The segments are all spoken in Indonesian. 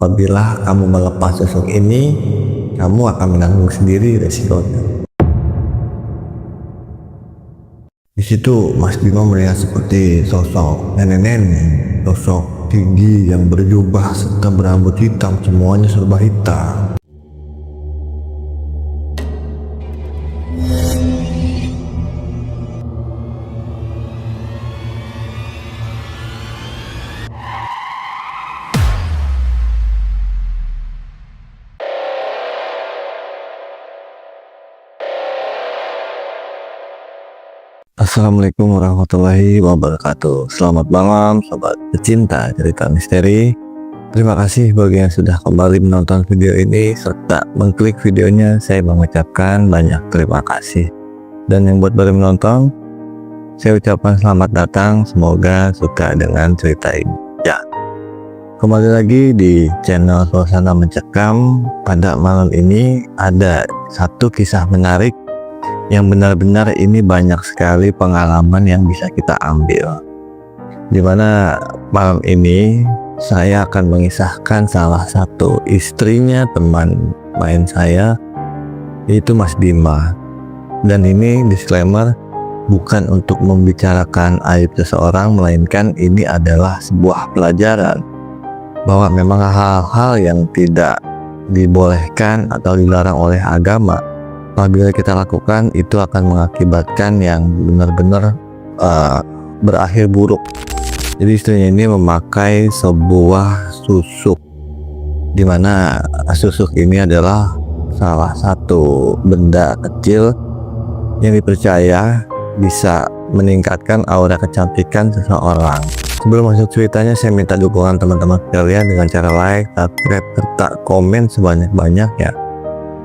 Apabila kamu melepas sosok ini, kamu akan menanggung sendiri resikonya. Di situ Mas Bima melihat seperti sosok nenek-nenek, sosok tinggi yang berjubah serta berambut hitam, semuanya serba hitam. Assalamualaikum warahmatullahi wabarakatuh. Selamat malam sobat pecinta cerita misteri. Terima kasih bagi yang sudah kembali menonton video ini serta mengklik videonya. Saya mengucapkan banyak terima kasih. Dan yang buat baru menonton, saya ucapkan selamat datang. Semoga suka dengan cerita ini. Ya, kembali lagi di channel Suasana Mencekam. Pada malam ini ada satu kisah menarik yang benar-benar ini banyak sekali pengalaman yang bisa kita ambil, dimana malam ini saya akan mengisahkan salah satu istrinya teman main saya, yaitu Mas Bima. Dan ini disclaimer, bukan untuk membicarakan aib seseorang, melainkan ini adalah sebuah pelajaran bahwa memang hal-hal yang tidak dibolehkan atau dilarang oleh agama, apabila kita lakukan itu akan mengakibatkan yang benar-benar berakhir buruk. Jadi istrinya ini memakai sebuah susuk, dimana susuk ini adalah salah satu benda kecil yang dipercaya bisa meningkatkan aura kecantikan seseorang. Sebelum masuk ceritanya, saya minta dukungan teman-teman sekalian dengan cara like, subscribe, serta komen sebanyak-banyaknya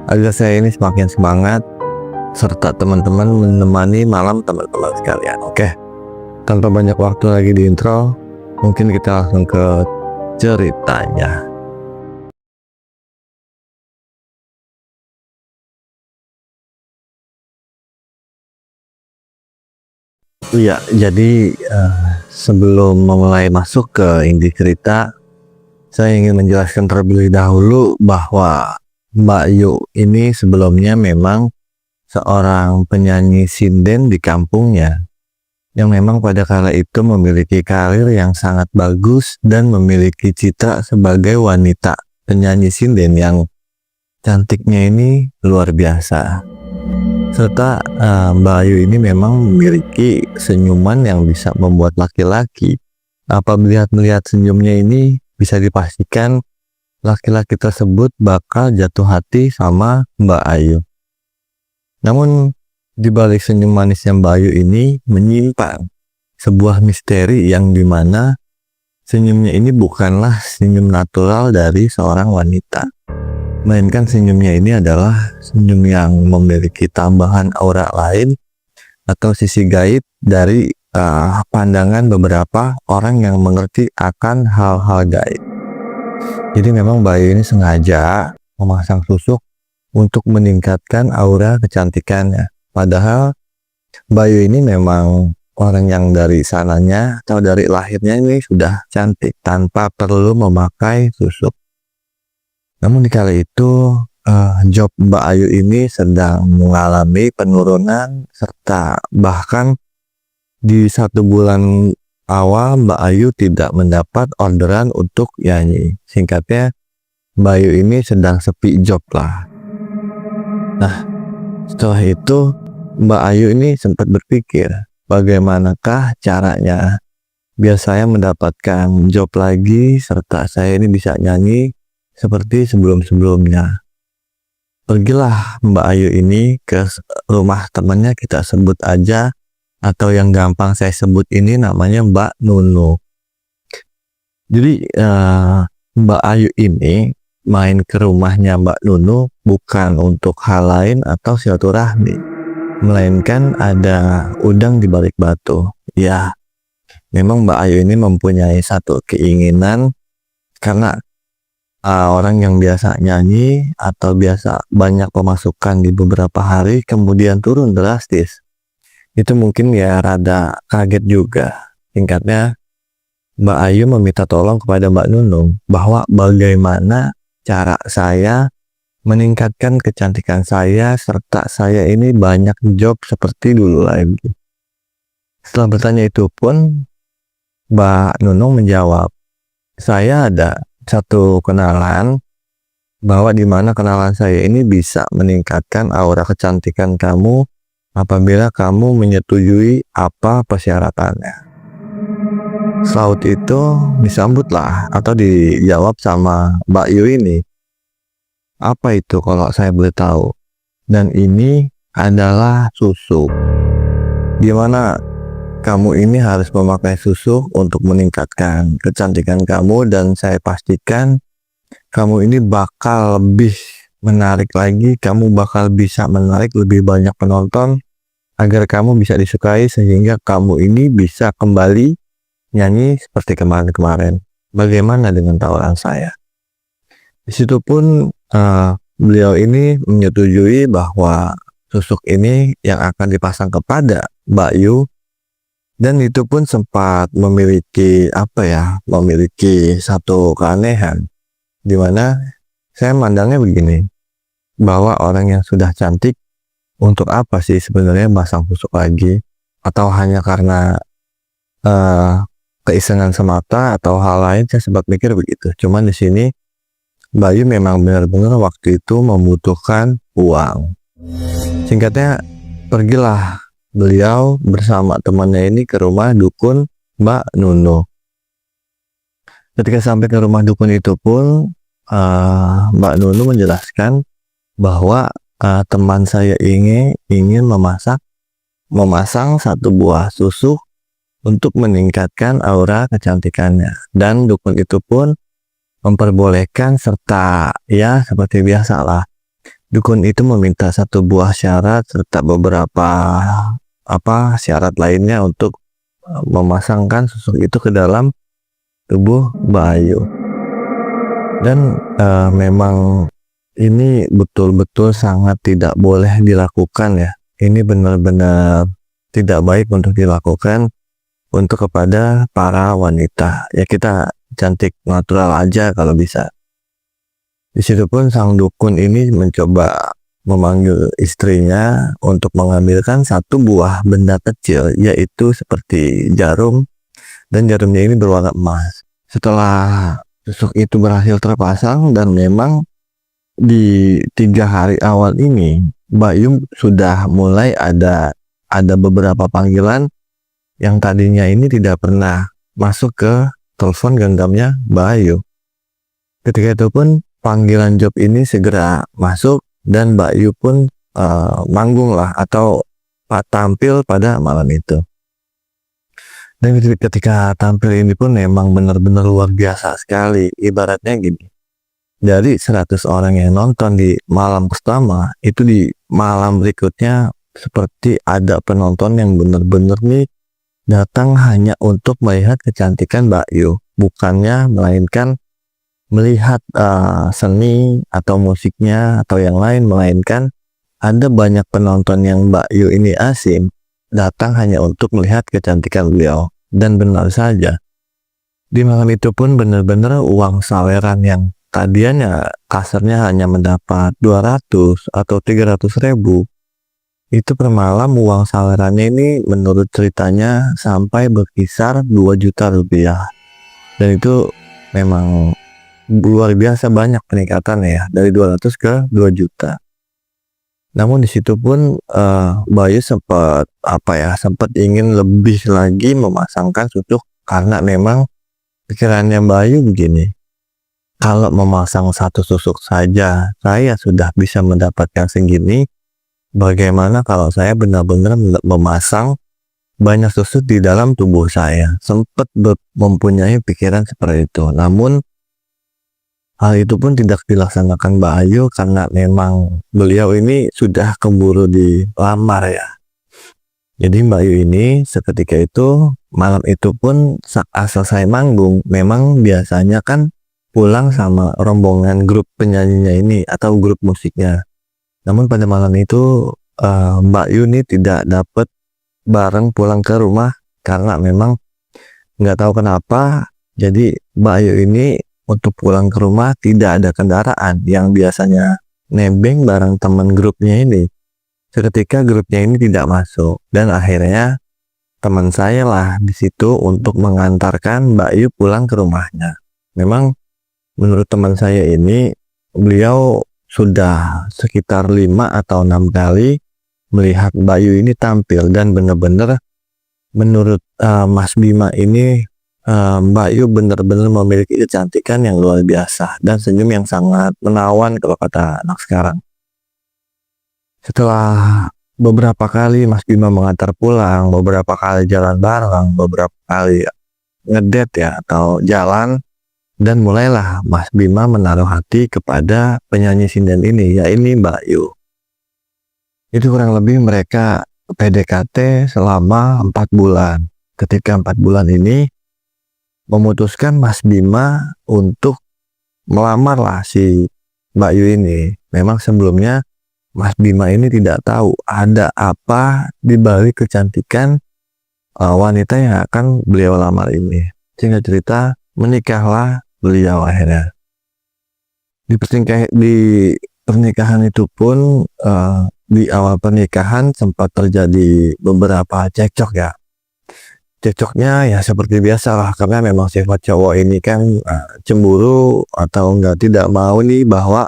agar saya ini semakin semangat serta teman-teman menemani malam teman-teman sekalian. Oke, tanpa banyak waktu lagi di intro, mungkin kita langsung ke ceritanya. Iya, jadi sebelum memulai masuk ke inti cerita, saya ingin menjelaskan terlebih dahulu bahwa Mbak Yu ini sebelumnya memang seorang penyanyi sinden di kampungnya, yang memang pada kala itu memiliki karir yang sangat bagus dan memiliki citra sebagai wanita penyanyi sinden yang cantiknya ini luar biasa. Serta Mbak Yu ini memang memiliki senyuman yang bisa membuat laki-laki apabila melihat senyumnya ini bisa dipastikan laki-laki tersebut bakal jatuh hati sama Mbak Ayu. Namun di balik senyum manisnya Mbak Ayu ini menyimpan sebuah misteri yang dimana senyumnya ini bukanlah senyum natural dari seorang wanita, melainkan senyumnya ini adalah senyum yang memiliki tambahan aura lain atau sisi gaib dari pandangan beberapa orang yang mengerti akan hal-hal gaib. Jadi memang Mbak Ayu ini sengaja memasang susuk untuk meningkatkan aura kecantikannya. Padahal Mbak Ayu ini memang orang yang dari sananya atau dari lahirnya ini sudah cantik tanpa perlu memakai susuk. Namun di kala itu job Mbak Ayu ini sedang mengalami penurunan, serta bahkan di 1 bulan awal Mbak Ayu tidak mendapat orderan untuk nyanyi. Singkatnya, Mbak Ayu ini sedang sepi job lah. Nah, setelah itu Mbak Ayu ini sempat berpikir, bagaimanakah caranya biar saya mendapatkan job lagi serta saya ini bisa nyanyi seperti sebelum-sebelumnya. Pergilah Mbak Ayu ini ke rumah temannya, kita sebut aja, atau yang gampang saya sebut ini namanya Mbak Nunu. Jadi Mbak Ayu ini main ke rumahnya Mbak Nunu bukan untuk hal lain atau silaturahmi, melainkan ada udang di balik batu. Ya, memang Mbak Ayu ini mempunyai satu keinginan, karena orang yang biasa nyanyi atau biasa banyak pemasukan di beberapa hari kemudian turun drastis, itu mungkin ya rada kaget juga. Singkatnya, Mbak Ayu meminta tolong kepada Mbak Nunung bahwa bagaimana cara saya meningkatkan kecantikan saya serta saya ini banyak job seperti dulu lagi. Setelah bertanya itu pun Mbak Nunung menjawab, saya ada satu kenalan bahwa di mana kenalan saya ini bisa meningkatkan aura kecantikan kamu apabila kamu menyetujui apa persyaratannya. Saat itu disambutlah atau dijawab sama Mbak Yu ini, apa itu kalau saya boleh tahu? Dan ini adalah susuk. Dimana kamu ini harus memakai susuk untuk meningkatkan kecantikan kamu, dan saya pastikan kamu ini bakal lebih menarik lagi, kamu bakal bisa menarik lebih banyak penonton agar kamu bisa disukai sehingga kamu ini bisa kembali nyanyi seperti kemarin-kemarin. Bagaimana dengan tawaran saya? Di situ pun beliau ini menyetujui bahwa susuk ini yang akan dipasang kepada Mbak Yu, dan itu pun sempat memiliki memiliki satu keanehan, dimana saya mandangnya begini, bahwa orang yang sudah cantik untuk apa sih sebenarnya pasang susuk lagi, atau hanya karena keisengan semata atau hal lain. Saya sempat mikir begitu. Cuman di sini Mbak Yu memang benar-benar waktu itu membutuhkan uang. Singkatnya, pergilah beliau bersama temannya ini ke rumah dukun Mbak Nunu. Ketika sampai ke rumah dukun itu pun Mbak Nunu menjelaskan bahwa teman saya ingin memasang satu buah susuk untuk meningkatkan aura kecantikannya, dan dukun itu pun memperbolehkan serta ya seperti biasalah dukun itu meminta satu buah syarat serta beberapa syarat lainnya untuk memasangkan susuk itu ke dalam tubuh Mbak Ayu. Dan memang ini betul-betul sangat tidak boleh dilakukan ya. Ini benar-benar tidak baik untuk dilakukan untuk kepada para wanita. Ya kita cantik natural aja kalau bisa. Di situ pun sang dukun ini mencoba memanggil istrinya untuk mengambilkan satu buah benda kecil, yaitu seperti jarum, dan jarumnya ini berwarna emas. Setelah susuk itu berhasil terpasang, dan memang di 3 hari awal ini Mbak Yu sudah mulai ada beberapa panggilan yang tadinya ini tidak pernah masuk ke telepon genggamnya Mbak Ayu. Ketika itu pun panggilan job ini segera masuk, dan Mbak Yu pun manggung lah atau tampil pada malam itu. Dan ketika tampil ini pun memang benar-benar luar biasa sekali. Ibaratnya gini, dari 100 orang yang nonton di malam pertama, itu di malam berikutnya seperti ada penonton yang benar-benar nih datang hanya untuk melihat kecantikan Mbak Yu, bukannya melainkan melihat seni atau musiknya atau yang lain, melainkan ada banyak penonton yang Mbak Yu ini asing datang hanya untuk melihat kecantikan beliau. Dan benar saja, di malam itu pun benar-benar uang saweran yang tadinya kasarnya hanya mendapat 200 atau 300 ribu, itu per malam uang sawerannya ini menurut ceritanya sampai berkisar 2 juta rupiah. Dan itu memang luar biasa banyak peningkatannya ya, dari 200 ke 2 juta. Namun di situ pun Mbak Yu sempat ingin lebih lagi memasangkan susuk, karena memang pikirannya Mbak Yu begini, kalau memasang satu susuk saja saya sudah bisa mendapatkan segini, bagaimana kalau saya benar-benar memasang banyak susuk di dalam tubuh saya. Sempat mempunyai pikiran seperti itu. Namun hal itu pun tidak dilaksanakan Mbak Ayu karena memang beliau ini sudah keburu dilamar ya. Jadi Mbak Ayu ini seketika itu, malam itu pun saat selesai manggung, memang biasanya kan pulang sama rombongan grup penyanyinya ini atau grup musiknya. Namun pada malam itu Mbak Yu ini tidak dapat bareng pulang ke rumah karena memang Nggak tahu kenapa, jadi Mbak Ayu ini untuk pulang ke rumah tidak ada kendaraan yang biasanya nebeng bareng teman grupnya ini. Seketika grupnya ini tidak masuk dan akhirnya teman saya lah di situ untuk mengantarkan Mbak Ayu pulang ke rumahnya. Memang menurut teman saya ini, beliau sudah sekitar 5 atau 6 kali melihat Mbak Ayu ini tampil dan benar-benar menurut Mas Bima ini Mbak Ayu benar-benar memiliki kecantikan yang luar biasa dan senyum yang sangat menawan kalau kata anak sekarang. Setelah beberapa kali Mas Bima mengantar pulang, beberapa kali jalan bareng, beberapa kali ngedate ya atau jalan, dan mulailah Mas Bima menaruh hati kepada penyanyi sinden ini, yaitu Mbak Ayu. Itu kurang lebih mereka PDKT selama 4 bulan. Ketika 4 bulan ini memutuskan Mas Bima untuk melamar lah si Mbak Ayu ini. Memang sebelumnya Mas Bima ini tidak tahu ada apa di balik kecantikan wanita yang akan beliau lamar ini. Singkat cerita, menikahlah beliau akhirnya. Di pernikahan itu pun di awal pernikahan sempat terjadi beberapa cekcok ya. Cekcoknya ya seperti biasa lah, karena memang sifat cowok ini kan cemburu atau tidak mau nih bahwa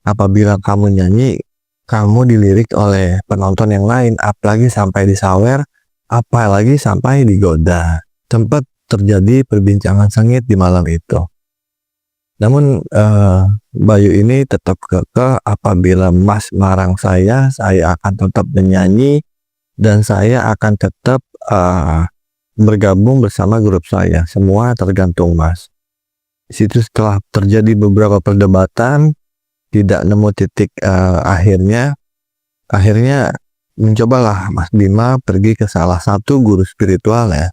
apabila kamu nyanyi, kamu dilirik oleh penonton yang lain, apalagi sampai disawer, apalagi sampai digoda. Sempat terjadi perbincangan sengit di malam itu. Namun Mbak Ayu ini tetap kekeh, apabila Mas marang saya akan tetap menyanyi dan saya akan tetap bergabung bersama grup saya. Semua tergantung Mas. Di situ setelah terjadi beberapa perdebatan, tidak nemu titik akhirnya mencobalah Mas Bima pergi ke salah satu guru spiritual ya.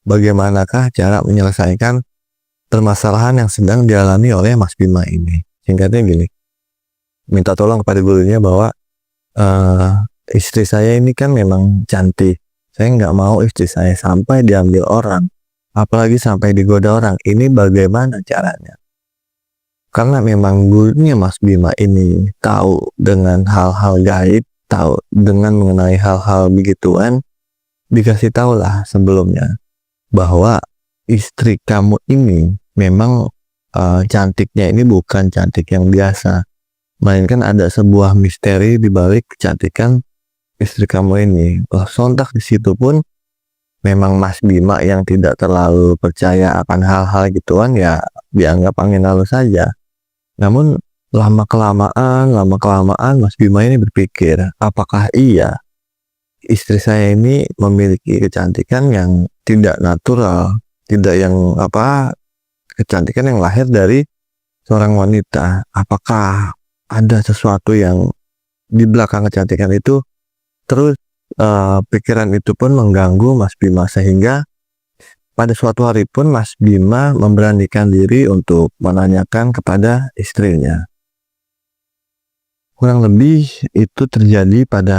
Bagaimanakah cara menyelesaikan permasalahan yang sedang dialami oleh Mas Bima ini. Singkatnya gini, minta tolong kepada gurunya bahwa istri saya ini kan memang cantik. Saya nggak mau istri saya sampai diambil orang, apalagi sampai digoda orang. Ini bagaimana caranya? Karena memang gurunya Mas Bima ini tahu dengan hal-hal gaib, tahu dengan mengenai hal-hal begituan, dikasih tahu lah sebelumnya bahwa istri kamu ini memang cantiknya ini bukan cantik yang biasa, melainkan ada sebuah misteri di balik kecantikan istri kamu ini. Sontak di situ pun memang Mas Bima yang tidak terlalu percaya akan hal-hal gituan ya dianggap angin lalu saja. Namun lama kelamaan Mas Bima ini berpikir, apakah iya istri saya ini memiliki kecantikan yang tidak natural, tidak yang kecantikan yang lahir dari seorang wanita. Apakah ada sesuatu yang di belakang kecantikan itu? Terus pikiran itu pun mengganggu Mas Bima, sehingga pada suatu hari pun Mas Bima memberanikan diri untuk menanyakan kepada istrinya. Kurang lebih itu terjadi pada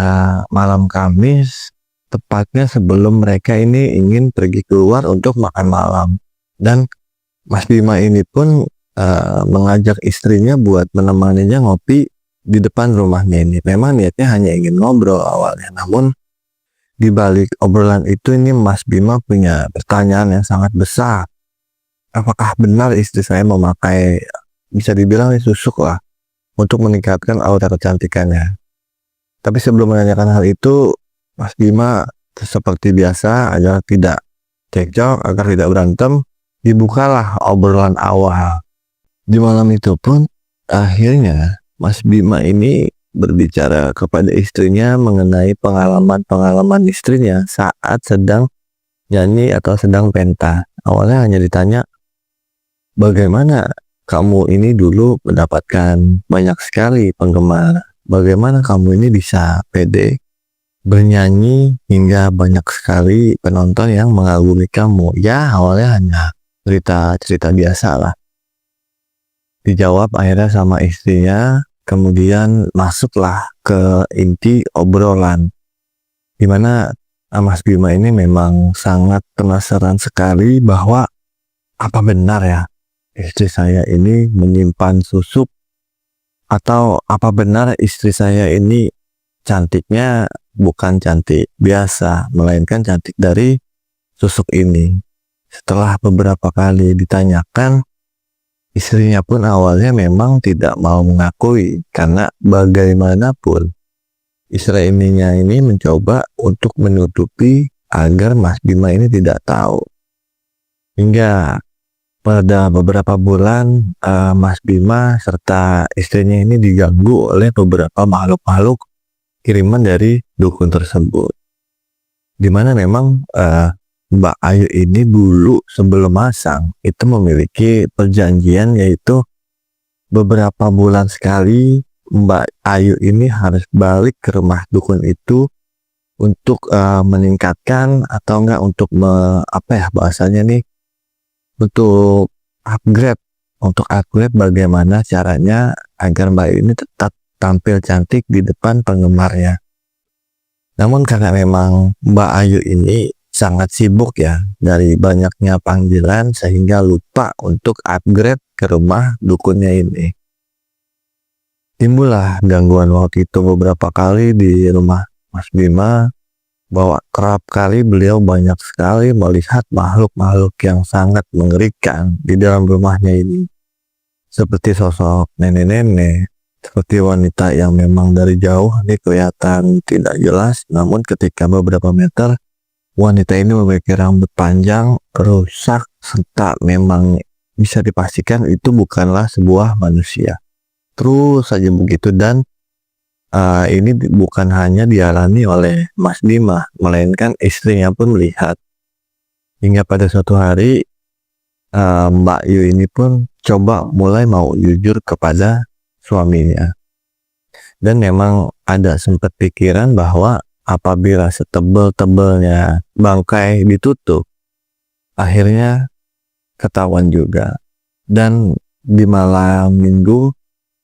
malam Kamis, tepatnya sebelum mereka ini ingin pergi keluar untuk makan malam. Dan Mas Bima ini pun mengajak istrinya buat menemaninya ngopi di depan rumahnya ini. Memang niatnya hanya ingin ngobrol awalnya, namun di balik obrolan itu ini Mas Bima punya pertanyaan yang sangat besar. Apakah benar istri saya memakai, bisa dibilang susuk lah, untuk meningkatkan aura kecantikannya? Tapi sebelum menanyakan hal itu, Mas Bima seperti biasa agar tidak cekcok, agar tidak berantem, dibukalah obrolan awal. Di malam itu pun akhirnya Mas Bima ini berbicara kepada istrinya mengenai pengalaman istrinya saat sedang nyanyi atau sedang pentas. Awalnya hanya ditanya, bagaimana kamu ini dulu mendapatkan banyak sekali penggemar, bagaimana kamu ini bisa pede bernyanyi hingga banyak sekali penonton yang mengagumi kamu. Ya awalnya hanya cerita biasa lah. Dijawab akhirnya sama istrinya. Kemudian masuklah ke inti obrolan, dimana Mas Bima ini memang sangat penasaran sekali bahwa apa benar ya istri saya ini menyimpan susuk, atau apa benar istri saya ini cantiknya bukan cantik biasa, melainkan cantik dari susuk ini. Setelah beberapa kali ditanyakan, istrinya pun awalnya memang tidak mau mengakui, karena bagaimanapun istri ininya ini mencoba untuk menutupi agar Mas Bima ini tidak tahu. Hingga pada beberapa bulan Mas Bima serta istrinya ini diganggu oleh beberapa makhluk-makhluk kiriman dari dukun tersebut, dimana memang Mbak Ayu ini dulu sebelum masang itu memiliki perjanjian, yaitu beberapa bulan sekali Mbak Ayu ini harus balik ke rumah dukun itu untuk meningkatkan atau enggak untuk apa ya bahasanya nih, untuk upgrade bagaimana caranya agar Mbak Ayu ini tetap tampil cantik di depan penggemarnya. Namun karena memang Mbak Ayu ini sangat sibuk ya dari banyaknya panggilan, sehingga lupa untuk upgrade ke rumah dukunnya ini. Timbullah gangguan waktu itu beberapa kali di rumah Mas Bima, bahwa kerap kali beliau banyak sekali melihat makhluk-makhluk yang sangat mengerikan di dalam rumahnya ini, seperti sosok nenek-nenek, seperti wanita yang memang dari jauh ini kelihatan tidak jelas, namun ketika beberapa meter wanita ini memiliki rambut panjang, rusak, serta memang bisa dipastikan itu bukanlah sebuah manusia. Terus saja begitu, dan ini bukan hanya dialami oleh Mas Bima, melainkan istrinya pun melihat. Hingga pada suatu hari Mbak Yu ini pun coba mulai mau jujur kepada suaminya, dan memang ada sempat pikiran bahwa apabila setebal-tebalnya bangkai ditutup, akhirnya ketahuan juga. Dan di malam minggu,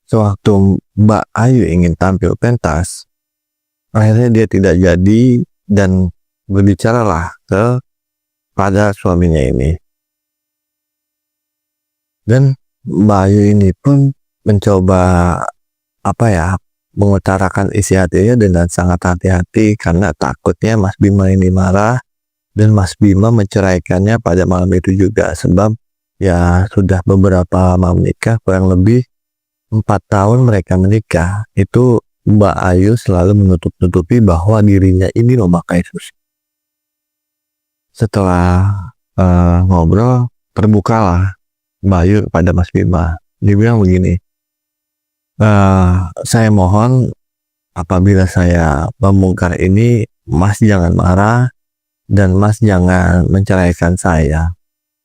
sewaktu Mbak Ayu ingin tampil pentas, akhirnya dia tidak jadi dan berbicaralah pada suaminya ini. Dan Mbak Ayu ini pun mencoba mengutarakan isi hatinya dengan sangat hati-hati, karena takutnya Mas Bima ini marah dan Mas Bima menceraikannya pada malam itu juga. Sebab ya sudah beberapa lama menikah, kurang lebih 4 tahun mereka menikah, itu Mbak Ayu selalu menutup-nutupi bahwa dirinya ini memakai susuk. Setelah ngobrol, terbukalah Mbak Ayu kepada Mas Bima. Dia bilang begini, saya mohon apabila saya membongkar ini, Mas jangan marah dan Mas jangan menceraikan saya.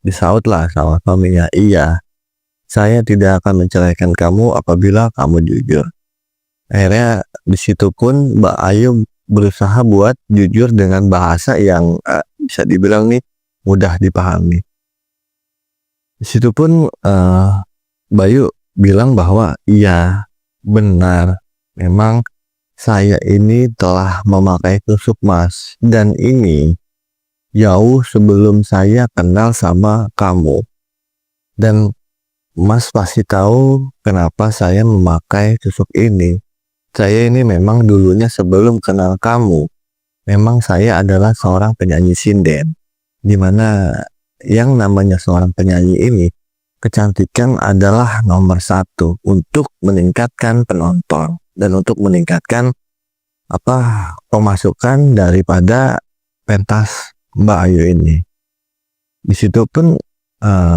Disautlah sama suaminya, iya, saya tidak akan menceraikan kamu apabila kamu jujur. Akhirnya disitu pun Mbak Ayu berusaha buat jujur dengan bahasa yang bisa dibilang nih mudah dipahami. Disitu pun Mbak Ayu bilang bahwa iya benar, memang saya ini telah memakai tusuk Mas, dan ini jauh sebelum saya kenal sama kamu, dan Mas pasti tahu kenapa saya memakai tusuk ini. Saya ini memang dulunya sebelum kenal kamu, memang saya adalah seorang penyanyi sinden, dimana yang namanya seorang penyanyi ini, kecantikan adalah nomor 1 untuk meningkatkan penonton dan untuk meningkatkan pemasukan daripada pentas Mbak Ayu ini. Di situ pun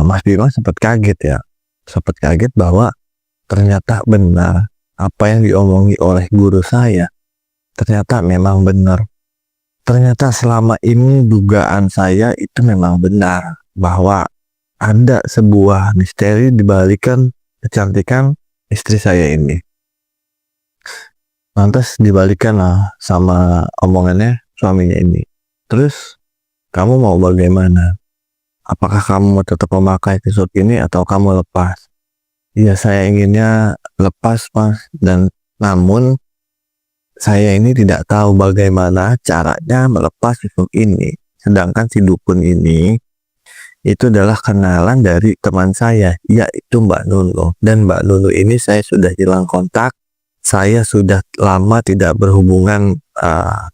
Mas Bima sempat kaget bahwa ternyata benar apa yang diomongi oleh guru saya, ternyata memang benar. Ternyata selama ini dugaan saya itu memang benar, bahwa ada sebuah misteri dibalikan kecantikan istri saya ini. Lantas dibalikan lah sama omongannya suaminya ini. Terus kamu mau bagaimana? Apakah kamu mau tetap memakai tusuk ini atau kamu lepas? Iya, saya inginnya lepas Mas, dan namun saya ini tidak tahu bagaimana caranya melepas susuk ini. Sedangkan si dukun ini itu adalah kenalan dari teman saya, yaitu Mbak Nunu. Dan Mbak Nunu ini saya sudah hilang kontak. Saya sudah lama tidak berhubungan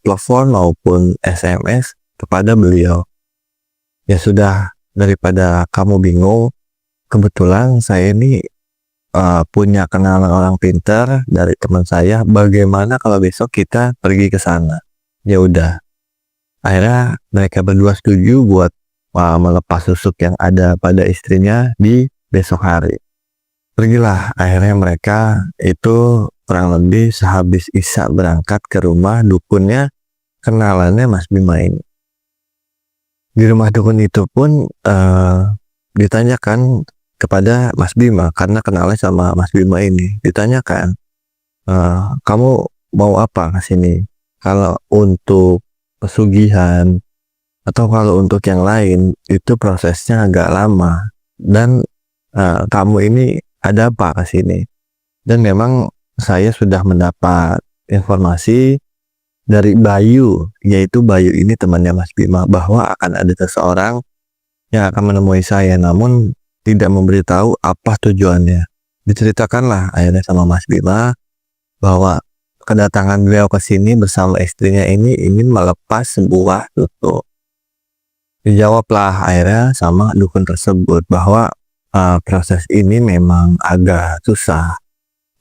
telepon maupun SMS kepada beliau. Ya sudah, daripada kamu bingung, kebetulan saya ini punya kenalan orang pintar dari teman saya. Bagaimana kalau besok kita pergi ke sana? Ya udah. Akhirnya mereka berdua setuju buat melepas susuk yang ada pada istrinya di besok hari. Pergilah akhirnya mereka itu kurang lebih sehabis Isya berangkat ke rumah dukunnya, kenalannya Mas Bima ini. Di rumah dukun itu pun ditanyakan kepada Mas Bima, karena kenalnya sama Mas Bima ini. Ditanyakan, kamu mau apa kesini? Kalau untuk pesugihan atau kalau untuk yang lain itu prosesnya agak lama, dan kamu ini ada apa ke sini? Dan memang saya sudah mendapat informasi dari Bayu, yaitu Bayu ini temannya Mas Bima, bahwa akan ada seseorang yang akan menemui saya, namun tidak memberitahu apa tujuannya. Diceritakanlah akhirnya sama Mas Bima bahwa kedatangan beliau ke sini bersama istrinya ini ingin melepas sebuah susuk. Dijawablah akhirnya sama dukun tersebut bahwa proses ini memang agak susah.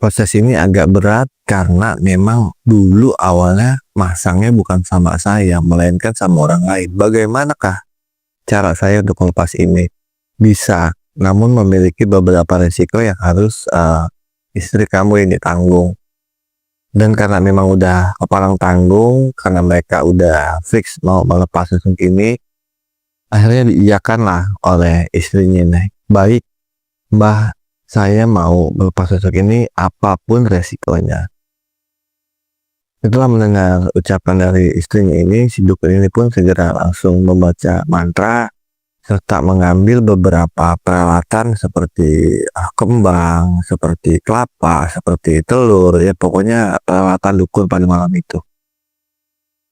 Proses ini agak berat karena memang dulu awalnya masangnya bukan sama saya, melainkan sama orang lain. Bagaimanakah cara saya untuk melepas ini? Bisa, namun memiliki beberapa resiko yang harus istri kamu ini tanggung. Dan karena memang udah kepalang tanggung, karena mereka udah fix mau melepas susuk ini, akhirnya diiyakanlah oleh istrinya nih. Baik, Mbah, saya mau melepas susuk ini apapun resikonya. Setelah mendengar ucapan dari istrinya ini, si dukun ini pun segera langsung membaca mantra serta mengambil beberapa peralatan seperti kembang, seperti kelapa, seperti telur, ya pokoknya peralatan dukun pada malam itu.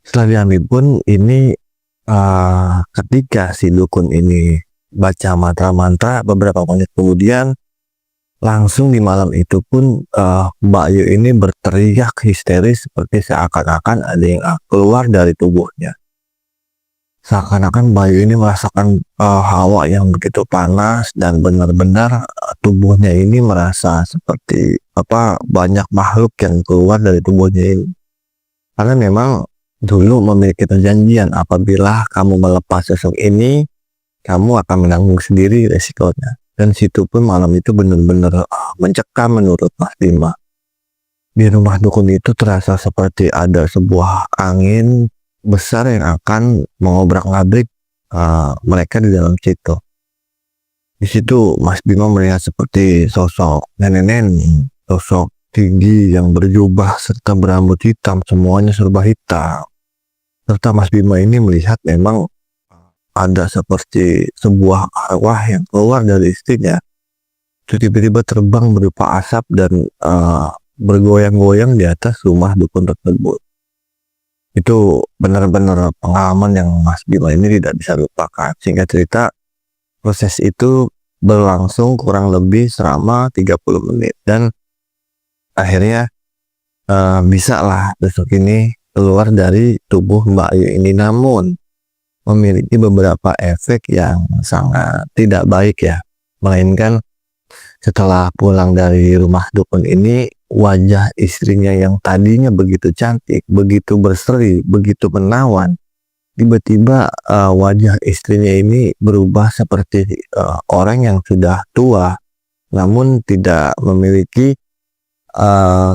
Setelah diambil pun ini ketika si dukun ini baca mantra-mantra, beberapa menit kemudian langsung di malam itu pun Mbak Yu ini berteriak histeris seperti seakan-akan ada yang keluar dari tubuhnya. Seakan-akan Mbak Yu ini merasakan hawa yang begitu panas dan benar-benar tubuhnya ini merasa seperti banyak makhluk yang keluar dari tubuhnya ini. Karena memang dulu memiliki perjanjian, apabila kamu melepas susuk ini, kamu akan menanggung sendiri resikonya. Dan situ pun malam itu benar-benar mencekam menurut Mas Bima. Di rumah dukun itu terasa seperti ada sebuah angin besar yang akan mengobrak-ngabrik mereka di dalam situ. Di situ Mas Bima melihat seperti sosok nenek-nenek, sosok tinggi yang berjubah serta berambut hitam, semuanya serba hitam. Serta Mas Bima ini melihat memang ada seperti sebuah arwah yang keluar dari istrinya. Itu tiba-tiba terbang berupa asap dan bergoyang-goyang di atas rumah dukun tersebut. Itu benar-benar pengalaman yang Mas Bima ini tidak bisa lupakan. Singkat cerita, proses itu berlangsung kurang lebih selama 30 menit. Dan akhirnya bisa lah susuk ini keluar dari tubuh Mbak Yu ini. Namun memiliki beberapa efek yang sangat tidak baik ya. Melainkan setelah pulang dari rumah dukun ini, wajah istrinya yang tadinya begitu cantik, begitu berseri, begitu menawan, tiba-tiba wajah istrinya ini berubah seperti orang yang sudah tua, namun tidak memiliki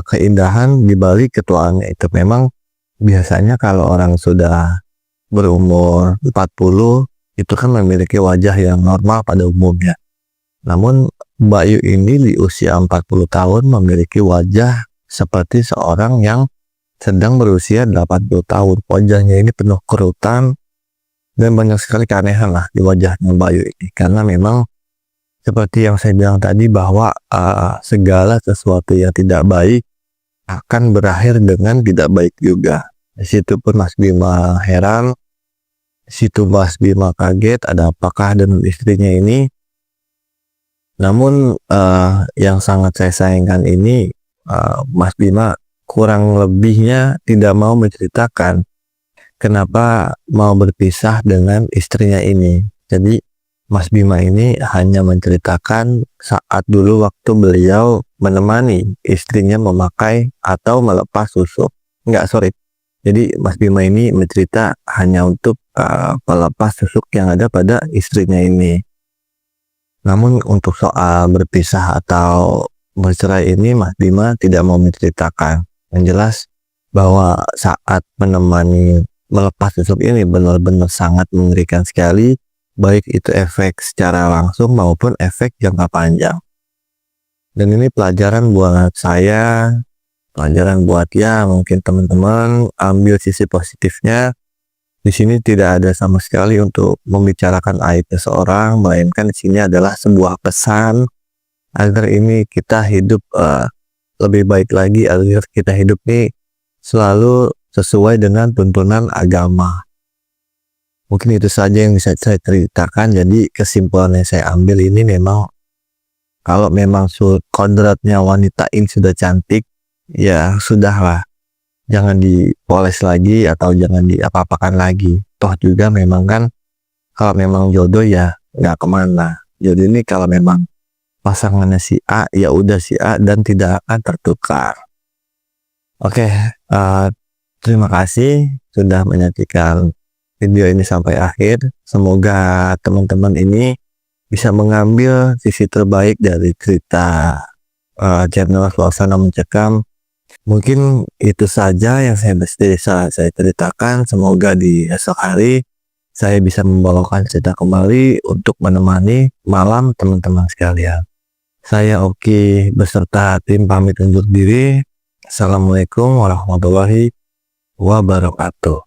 keindahan di balik ketuaannya itu. Memang biasanya kalau orang sudah berumur 40 itu kan memiliki wajah yang normal pada umumnya. Namun Mbak Yu ini di usia 40 tahun memiliki wajah seperti seorang yang sedang berusia 80 tahun. Wajahnya ini penuh kerutan dan banyak sekali keanehan lah di wajahnya Mbak Yu ini. Karena memang seperti yang saya bilang tadi bahwa segala sesuatu yang tidak baik akan berakhir dengan tidak baik juga. Di situ pun Mas Bima heran, di situ Mas Bima kaget ada apakah dengan istrinya ini. Namun yang sangat saya sayangkan ini, Mas Bima kurang lebihnya tidak mau menceritakan kenapa mau berpisah dengan istrinya ini. Jadi Mas Bima ini hanya menceritakan saat dulu waktu beliau menemani istrinya memakai atau melepas susuk. Enggak, sorry. Jadi Mas Bima ini mencerita hanya untuk melepas susuk yang ada pada istrinya ini. Namun untuk soal berpisah atau bercerai ini Mas Bima tidak mau menceritakan. Yang jelas bahwa saat menemani melepas susuk ini benar-benar sangat mengerikan sekali, baik itu efek secara langsung maupun efek jangka panjang. Dan ini pelajaran buat saya, pelajaran buat ya mungkin teman-teman ambil sisi positifnya. Di sini tidak ada sama sekali untuk membicarakan aib seseorang, melainkan di sini adalah sebuah pesan agar ini kita hidup lebih baik lagi, agar kita hidup ini selalu sesuai dengan tuntunan agama. Mungkin itu saja yang bisa saya ceritakan. Jadi kesimpulan yang saya ambil ini memang kalau memang kodratnya wanita ini sudah cantik, ya sudahlah, jangan dipoles lagi atau jangan diapa-apakan lagi. Toh juga memang kan kalau memang jodoh ya nggak kemana. Jadi ini kalau memang pasangannya si A, ya udah si A dan tidak akan tertukar. Oke, terima kasih sudah menyaksikan video ini sampai akhir. Semoga teman-teman ini bisa mengambil sisi terbaik dari cerita channel Suasana Mencekam. Mungkin itu saja yang bisa saya ceritakan. Semoga di esok hari saya bisa membawakan cerita kembali untuk menemani malam teman-teman sekalian. Saya Oki beserta tim pamit undur diri. Assalamualaikum warahmatullahi wabarakatuh.